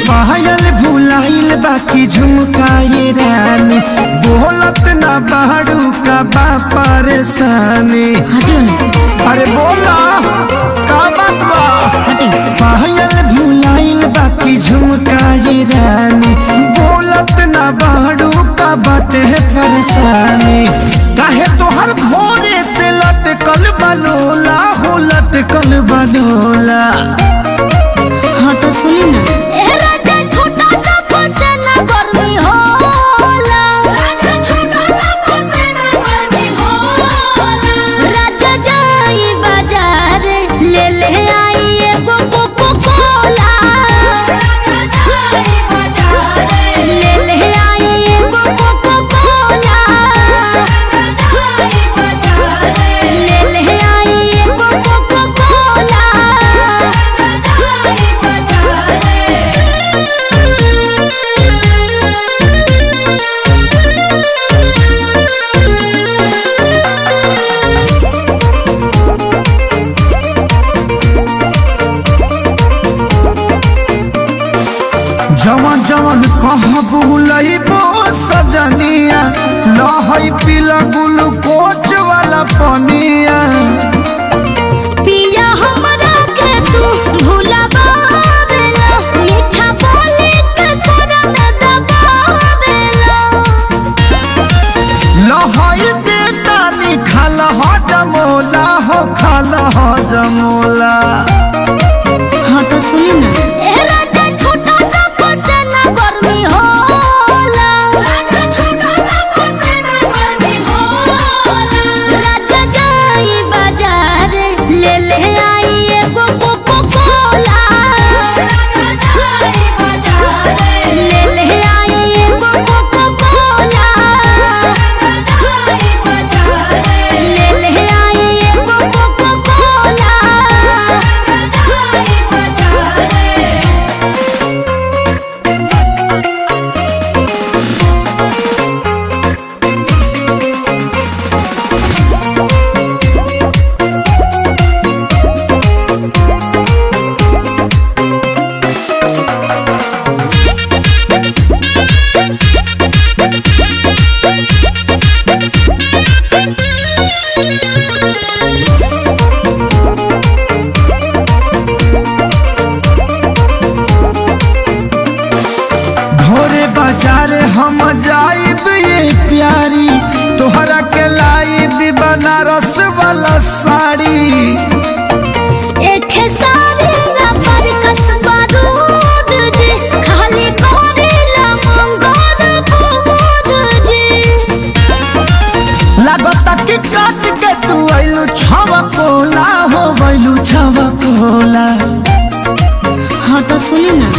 पायल भुलाइल बाकी झुमकाए रानी, बोलत ना बाड़ू का बा परेशानी। अरे बोला का बात बा? पायल भुलाइल बाकी झुमकाए रानी, बोलत ना बाड़ू का बाटे परेशानी। काहे तोहर भोरे से लटकल बलोला हो, लटकल बलोला। हाँ तो सुनी ना, जवन जवन कहबू लइबो सजनिया, लहई पीला ग्लूकोच वाला पनिया। पिया हमरा के तू भुलावेला, मीठा बोली के तोरा में दबावेला। लहई बेटानी खाल हो जमोला हो, खाल हो जमोला। हाँ तो सुनी ना, हम जाइब ये प्यारी, तोहरा के लाइब बनारस वाला साड़ी। एक सारी ना पर कसबा दूध जी, खाली करेला मंगोर बुद जी। लागता कि काट के तू आइलू छवा कोला हो, आइलू छवा कोला। हाँ तो सुनी ना,